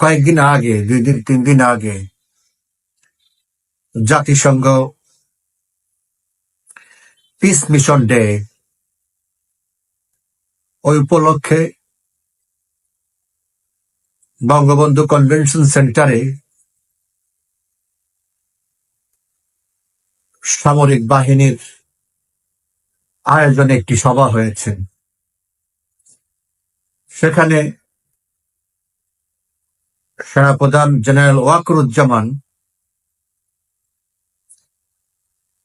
কয়েকদিন আগে, 2-3 দিন আগে জাতিসংঘ পিস মিশন ডে, ওই উপলক্ষে বঙ্গবন্ধু কনভেনশন সেন্টারে সামরিক বাহিনীর আয়োজনে একটি সভা হয়েছে। সেখানে সেনাপ্রধান জেনারেল ওয়াকরুজ্জামান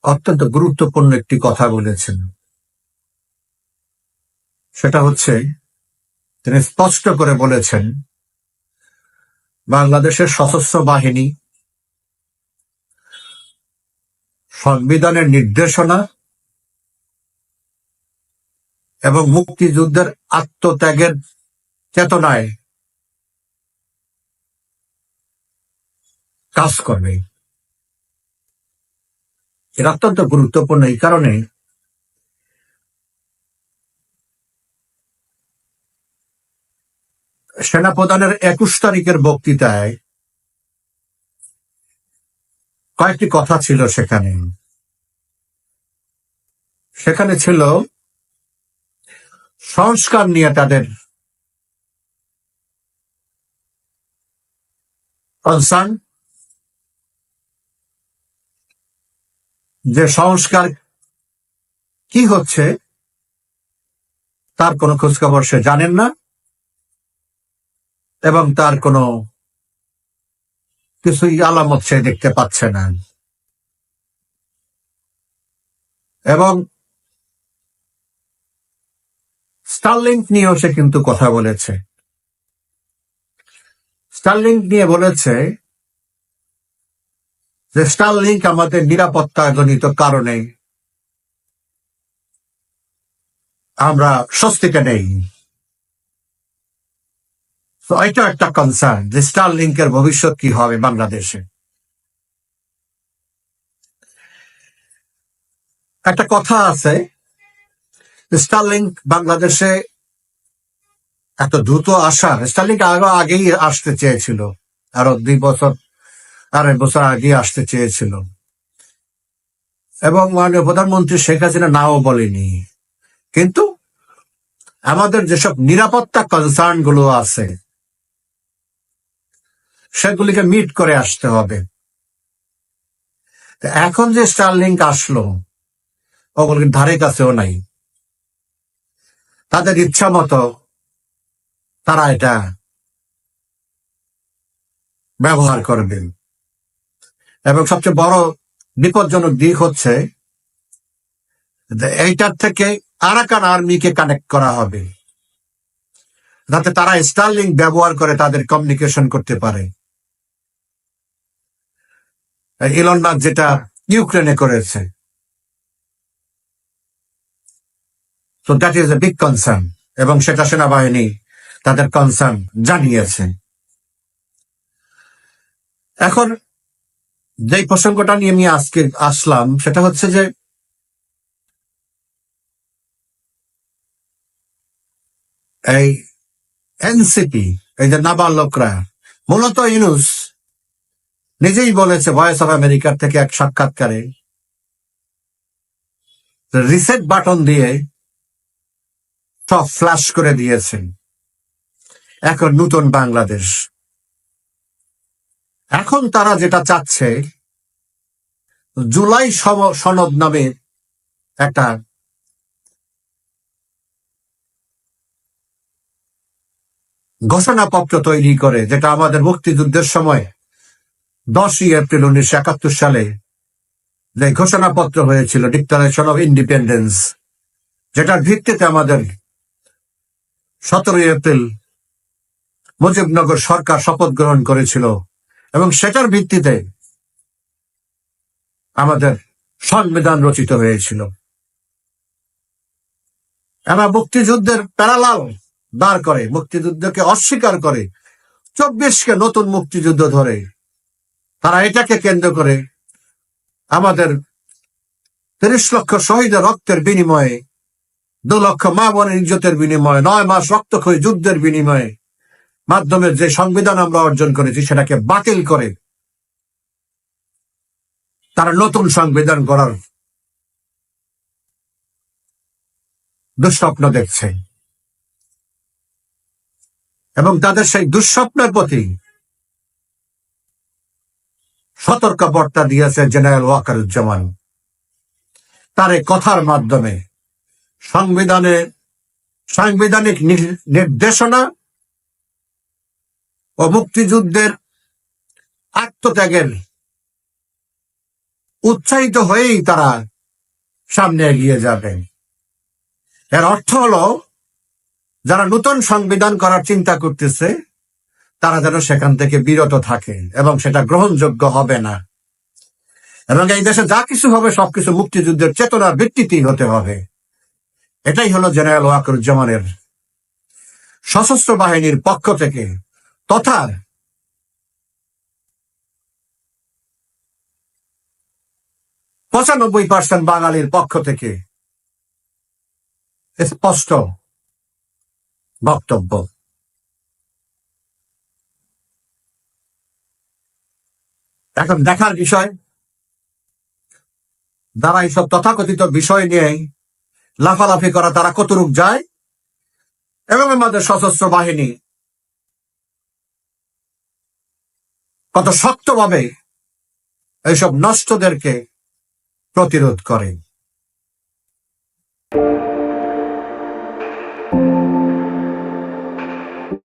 অত্যন্ত গুরুত্বপূর্ণ একটি কথা বলেছেন। সেটা হচ্ছে, তিনি স্পষ্ট করে বলেছেন, বাংলাদেশের সশস্ত্র বাহিনী সংবিধানের নির্দেশনা এবং মুক্তিযুদ্ধের আত্মত্যাগের চেতনায় কাজ করবে। এটা অত্যন্ত গুরুত্বপূর্ণ এই কারণে, সেনাপ্রধানের 21 তারিখের বক্তৃতায় কয়েকটি কথা ছিল। সেখানে ছিল সংস্কার নিয়ে তাদের কনসার্ন, যে সংস্কার কি হচ্ছে তার কোনো খোঁজখবর সে জানেন না এবং তার কোনো কিছুই আলামত সে দেখতে পাচ্ছে না। এবং স্টারলিংক নিয়েও সে কিন্তু কথা বলেছে। স্টারলিংক নিয়ে বলেছে যে স্টারলিংক আমাদের নিরাপত্তাজনিত কারণে আমরা স্বস্তিতে নেই। তো এটা একটা কনসার্ন যে স্টারলিংকের ভবিষ্যৎ কি হবে বাংলাদেশে। একটা কথা আছে, স্টারলিংক বাংলাদেশে এত দ্রুত আসার, স্টারলিংক আগেই আসতে চেয়েছিল, আরো 2-2.5 বছর আগে আসতে চেয়েছিল, এবং মাননীয় প্রধানমন্ত্রী শেখ হাসিনা নাও বলেনি। কিন্তু আমাদের যেসব নিরাপত্তা কনসার্ন গুলো আছে সেগুলিকে মিট করে আসতে হবে। এখন যে স্টারলিংক আসলো, ওগুলির ধারে কাছেও নাই। তাদের ইচ্ছা মতো তারা এটা ব্যবহার করবেন। এবং সবচেয়ে বড় বিপজ্জনক দিক হচ্ছে এইটার থেকে আরাকান আর্মিকে কানেক্ট করা হবে, যাতে তারা স্টারলিংক ব্যবহার করে তাদের কমিউনিকেশন করতে পারে। ইলন মাস্ক যেটা ইউক্রেনে করেছে। So that is a big concern, এবং সেটা সেনাবাহিনী তাদের কনসার্ন জানিয়েছে। এখন যে প্রসঙ্গটা নিয়ে আমি আজকে আসলাম সেটা হচ্ছে যে, এই এনসিপি, এই যে নাবালকরা, মূলত ইউনূস নিজেই বলেছে ভয়েস অফ আমেরিকার থেকে এক সাক্ষাৎকারে, রিসেট বাটন দিয়ে সব ফ্ল্যাশ করে দিয়েছেন। এখন নতুন বাংলাদেশ। এখন তারা যেটা চাচ্ছে, জুলাই সনদ নামে একটা ঘোষণাপত্র তৈরি করে, যেটা আমাদের মুক্তিযুদ্ধের সময় 10ই এপ্রিল 1971 সালে যে ঘোষণাপত্র হয়েছিল, ডিক্লারেশন অফ ইন্ডিপেন্ডেন্স, যেটার ভিত্তিতে আমাদের 17ই এপ্রিল মুজিবনগর সরকার শপথ গ্রহণ করেছিল, এবং সেটার ভিত্তিতে আমাদের সংবিধান রচিত হয়েছিল। এরা মুক্তিযুদ্ধের প্যারালাল দাঁড় করে, মুক্তিযুদ্ধকে অস্বীকার করে, 24কে নতুন মুক্তিযুদ্ধ ধরে তারা এটাকে কেন্দ্র করে আমাদের 30 লক্ষ শহীদের রক্তের বিনিময়ে, 2 লক্ষ মা বোনের ইজ্জতের বিনিময়ে, 9 মাস রক্তক্ষয়ী যুদ্ধের বিনিময়ে মাধ্যমে যে সংবিধান আমরা অর্জন করেছি সেটাকে বাতিল করে তারা নতুন সংবিধান গড়ার দুঃস্বপ্ন দেখছে এবং তাদের সেই দুঃস্বপ্নের প্রতি সতর্ক বার্তা দিয়েছে জেনারেল ওয়াকারুজ্জামান। তার এই কথার মাধ্যমে সাংবিধানিক নির্দেশনা ও মুক্তিযুদ্ধের আত্মত্যাগের উৎসাহিত হয়েই তারা সামনে এগিয়ে যাবেন। এর অর্থ হলো যারা নতুন সংবিধান করার চিন্তা করতেছে তারা যেন সেখান থেকে বিরত থাকে এবং সেটা গ্রহণযোগ্য হবে না, এবং এই দেশে যা কিছু হবে সবকিছু মুক্তিযুদ্ধের চেতনার ভিত্তিতেই হতে হবে। এটাই হলো জেনারেল ওয়াকারুজ্জামানের সশস্ত্র বাহিনীর পক্ষ থেকে তথা ৯৫% বাঙালির পক্ষ থেকে স্পষ্ট বক্তব্য। এখন দেখার বিষয় যারা এইসব তথাকথিত বিষয় নিয়ে লাফালাফি করা তারা কতটুক যায় এবং আমাদের সশস্ত্র বাহিনী কত শক্তভাবে এইসব নষ্টদেরকে প্রতিরোধ করে।